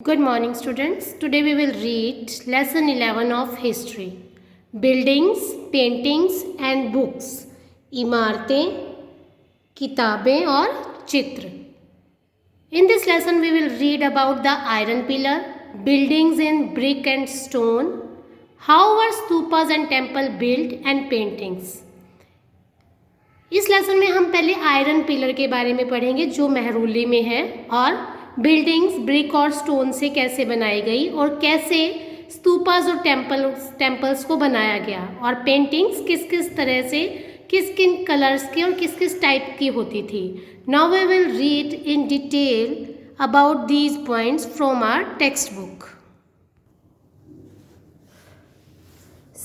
Good morning, students. Today we will read lesson 11 of history. Buildings, paintings and books. इमारतें, किताबें और चित्र. In this lesson we will read about the iron pillar, buildings in brick and stone, how were stupas and temple built and paintings. इस lesson में हम पहले iron pillar के बारे में पढ़ेंगे जो मेहरौली में है, और बिल्डिंग्स ब्रिक और स्टोन से कैसे बनाई गई और कैसे स्तूपास और टेम्पल्स को बनाया गया, और पेंटिंग्स किस किस तरह से किस किन कलर्स की और किस किस टाइप की होती थी. Now we will read in detail about these points from our text book.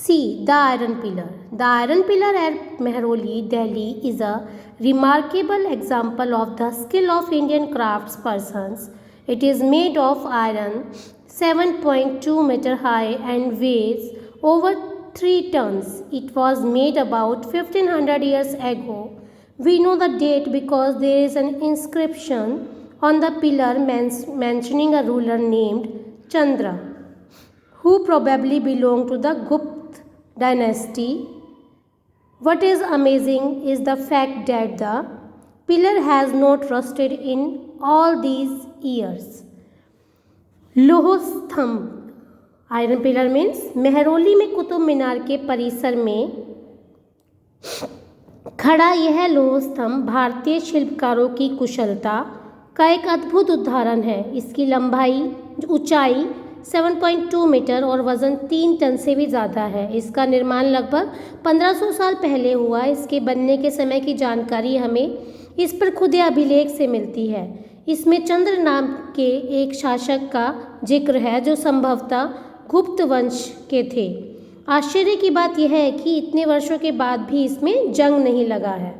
See the iron pillar. The iron pillar at Mehroli, Delhi is a remarkable example of the skill of Indian craftspersons. It is made of iron, 7.2 meter high and weighs over 3 tons. It was made about 1500 years ago. We know the date because there is an inscription on the pillar mentioning a ruler named Chandra, who probably belonged to the Gupta dynasty. What is amazing is the fact that the pillar has not rusted in all these years. लोह स्तंभ, iron pillar means Mehrauli में कुतुब मीनार के परिसर में खड़ा यह लोह स्तंभ भारतीय शिल्पकारों की कुशलता का एक अद्भुत उदाहरण है. इसकी लंबाई ऊंचाई 7.2 मीटर और वज़न 3 टन से भी ज़्यादा है. इसका निर्माण लगभग 1500 साल पहले हुआ. इसके बनने के समय की जानकारी हमें इस पर खुदे अभिलेख से मिलती है. इसमें चंद्र नाम के एक शासक का जिक्र है जो संभवतः गुप्त वंश के थे. आश्चर्य की बात यह है कि इतने वर्षों के बाद भी इसमें जंग नहीं लगा है.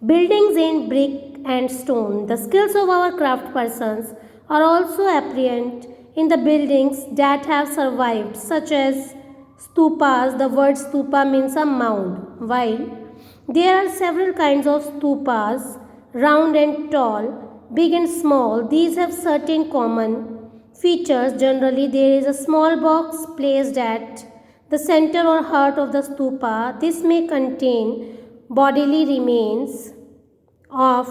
Buildings in brick and stone. The skills of our craft persons are also apparent in the buildings that have survived, such as stupas. The word stupa means a mound. While there are several kinds of stupas, round and tall, big and small, these have certain common features. Generally, there is a small box placed at the center or heart of the stupa. This may contain bodily remains of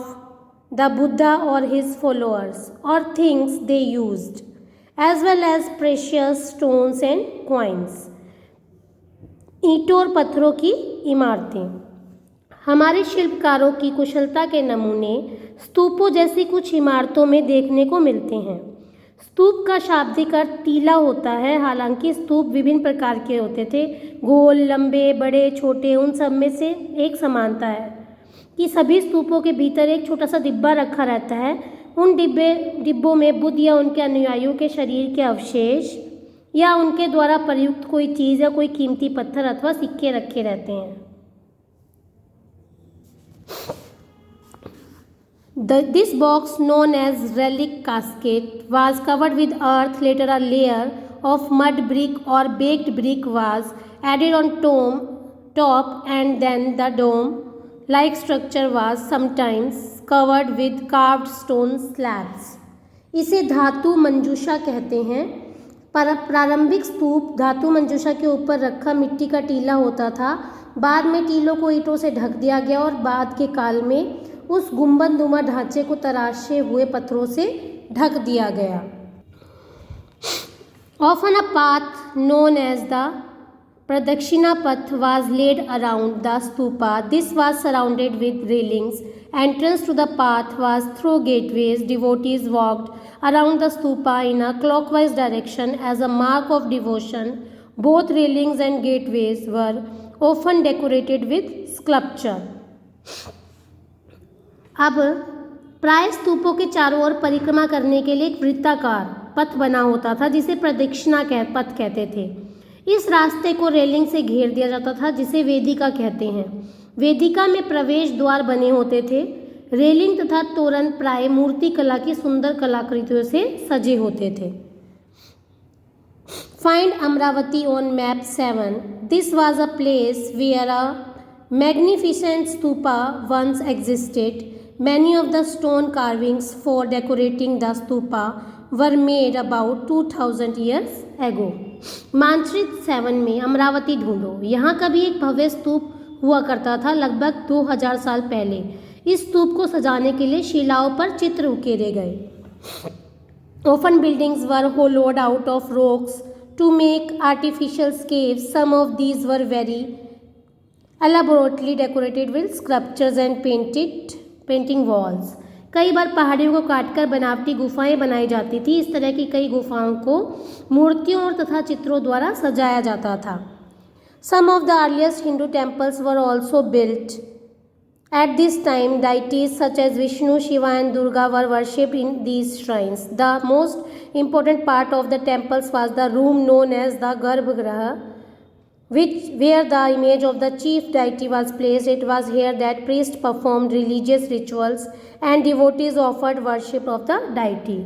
the Buddha or his followers, or things they used, as well as precious stones and coins. ईंटों और पत्थरों की इमारतें. हमारे शिल्पकारों की कुशलता के नमूने स्तूपों जैसी कुछ इमारतों में देखने को मिलते हैं. स्तूप का शाब्दिक अर्थ टीला होता है. हालांकि स्तूप विभिन्न प्रकार के होते थे, गोल, लंबे, बड़े, छोटे. उन सब में से एक समानता है कि सभी स्तूपों के भीतर एक छोटा सा डिब्बा रखा रहता है. उन डिब्बों में बुद्ध या उनके अनुयायियों के शरीर के अवशेष या उनके द्वारा प्रयुक्त कोई चीज़ या कोई कीमती पत्थर अथवा सिक्के रखे रहते हैं. This box, known as relic casket, was covered with earth. Later, a layer of mud brick or baked brick was added on top, and then the dome-like structure was sometimes covered with carved stone slabs. इसे धातु मंजूषा कहते हैं. प्रारंभिक स्तूप धातु मंजूषा के ऊपर रखा मिट्टी का टीला होता था. बाद में टीलों को ईंटों से ढक दिया गया और बाद के काल में उस गुंबदनुमा ढांचे को तराशे हुए पत्थरों से ढक दिया गया. Often a path known as the Pradakshina Path was laid around the stupa. This was surrounded with railings. Entrance to the path was through gateways. Devotees walked around the stupa in a clockwise direction as a mark of devotion. Both railings and gateways were often decorated with sculpture. अब प्राय स्तूपों के चारों ओर परिक्रमा करने के लिए एक वृत्ताकार पथ बना होता था जिसे प्रदक्षिणा पथ कहते थे. इस रास्ते को रेलिंग से घेर दिया जाता था जिसे वेदिका कहते हैं. वेदिका में प्रवेश द्वार बने होते थे. रेलिंग तथा तोरण प्राय मूर्ति कला की सुंदर कलाकृतियों से सजे होते थे. Find Amravati on map 7. This was a place where a magnificent stupa once existed. Many of the stone carvings for decorating the stupa were made about 2000 years ago. मानचित्र 7 में अमरावती ढूंढो। यहाँ का भी एक भव्य स्तूप हुआ करता था लगभग 2000 साल पहले। इस स्तूप को सजाने के लिए शिलाओं पर चित्र उकेरे गए। Often buildings were hollowed out of rocks to make artificial caves. Some of these were very elaborately decorated with sculptures and painting walls. कई बार पहाड़ियों को काटकर बनावटी गुफाएं बनाई जाती थी। इस तरह की कई गुफाओं को मूर्तियों और तथा चित्रों द्वारा सजाया जाता था। Some of the earliest Hindu temples were also built. At this time, deities such as Vishnu, Shiva and Durga were worshipped in these shrines. The most important part of the temples was the room known as the Garbhagriha, where the image of the chief deity was placed. It was here that priests performed religious rituals and devotees offered worship of the deity.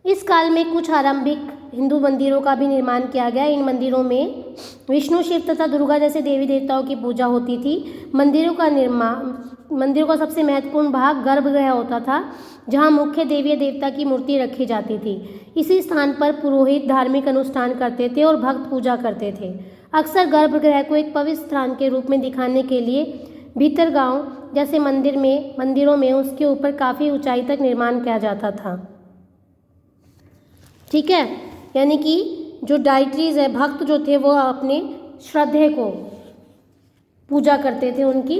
इस काल में कुछ आरंभिक हिंदू मंदिरों का भी निर्माण किया गया। इन मंदिरों में विष्णु, शिव तथा दुर्गा जैसे देवी देवताओं की पूजा होती थी। मंदिरों का सबसे महत्वपूर्ण भाग गर्भगृह होता था, जहां मुख्य देवी देवता की मूर्ति रखी जाती थी। इसी स्थान पर पुरोहित धार्मिक अनुष्ठान करते थे और भक्त पूजा करते थे। अक्सर गर्भगृह को एक पवित्र स्थान के रूप में दिखाने के लिए भीतरगांव जैसे मंदिरों में उसके ऊपर काफ़ी ऊंचाई तक निर्माण किया जाता था। ठीक है, यानी कि जो डाइट्रीज है, भक्त जो थे वो अपने श्रद्धे को पूजा करते थे उनकी।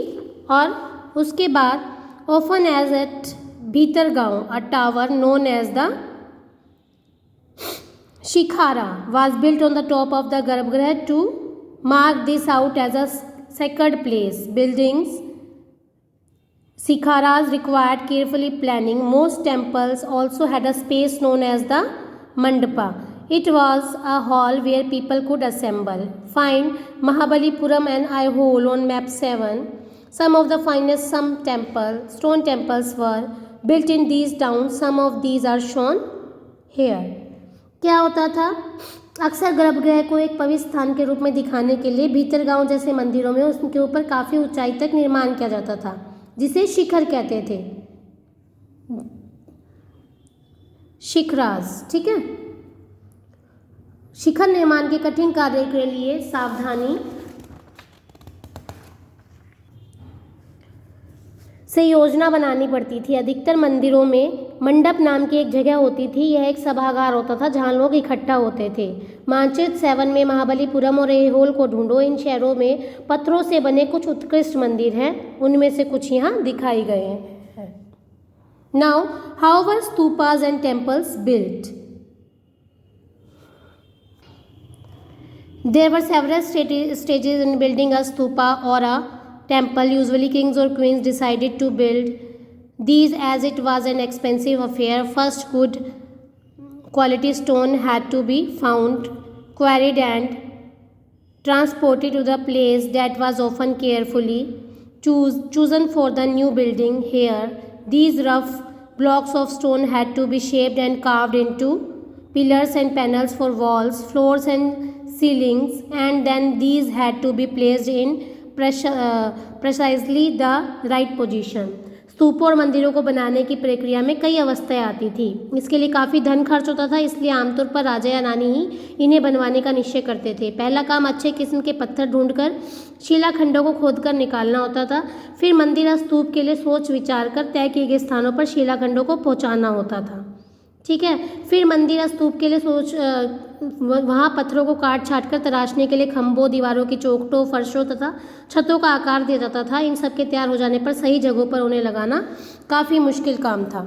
और उसके बाद often as at Bhitargaon a tower known as the shikhara was built on the top of the Garbhagriha to mark this out as a sacred place. Buildings Shikharas required carefully planning. Most temples also had a space known as the Mandapa. It was a hall where people could assemble. Find Mahabalipuram and Aihole on map 7. Some of the finest stone temples were built in these towns. Some of these are shown here. क्या होता था? अक्सर गर्भगृह को एक पवित्र स्थान के रूप में दिखाने के लिए भीतरगांव जैसे मंदिरों में उसके ऊपर काफ़ी ऊंचाई तक निर्माण किया जाता था, जिसे शिखर कहते थे, शिखराज। ठीक है, शिखर निर्माण के कठिन कार्य के लिए सावधानी से योजना बनानी पड़ती थी। अधिकतर मंदिरों में मंडप नाम की एक जगह होती थी। यह एक सभागार होता था जहां लोग इकट्ठा होते थे। मानचित्र 7 में महाबलीपुरम और ऐहोल को ढूंढो। इन शहरों में पत्थरों से बने कुछ उत्कृष्ट मंदिर हैं, उनमें से कुछ यहाँ दिखाई गए हैं। Now how were stupas and temples built? There were several stages in building a stupa or a temple. Usually kings or queens decided to build these as it was an expensive affair. First, good quality stone had to be found, quarried and transported to the place that was often carefully chosen for the new building. Here, these rough blocks of stone had to be shaped and carved into pillars and panels for walls, floors and ceilings, and then these had to be placed in precisely the right position. स्तूपों और मंदिरों को बनाने की प्रक्रिया में कई अवस्थाएं आती थी। इसके लिए काफ़ी धन खर्च होता था, इसलिए आमतौर पर राजा या रानी ही इन्हें बनवाने का निश्चय करते थे। पहला काम अच्छे किस्म के पत्थर ढूंढकर शिलाखंडों को खोदकर निकालना होता था। फिर मंदिर या स्तूप के लिए सोच विचार कर तय किए गए स्थानों पर शिलाखंडों को पहुंचाना होता था। ठीक है, फिर मंदिर या स्तूप के लिए वहाँ पत्थरों को काट छाट कर तराशने के लिए खंभों, दीवारों की चौखटों, फर्शों तथा छतों का आकार दिया जाता था। इन सब के तैयार हो जाने पर सही जगहों पर उन्हें लगाना काफ़ी मुश्किल काम था।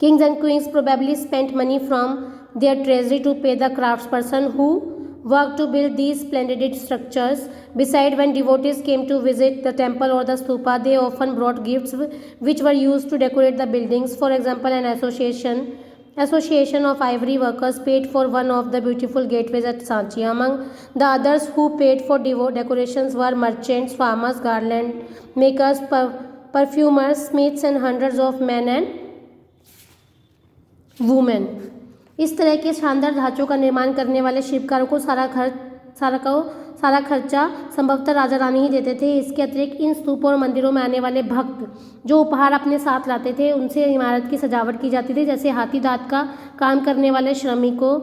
Kings and queens probably spent money from their treasury to pay the craftsperson who worked to build these splendid structures. Besides, when devotees came to visit the temple or the stupa, they often brought gifts which were used to decorate the buildings. For example, an association of ivory workers paid for one of the beautiful gateways at Sanchi. Among the others who paid for decorations were merchants, farmers, garland makers, perfumers, smiths, and hundreds of men and women. इस तरह के शानदार ढांचों का निर्माण करने वाले शिल्पकारों को सारा खर्च सारा खर्चा संभवतः राजा रानी ही देते थे। इसके अतिरिक्त इन स्तूपों और मंदिरों में आने वाले भक्त जो उपहार अपने साथ लाते थे उनसे इमारत की सजावट की जाती थी, जैसे हाथी दांत का काम करने वाले श्रमिकों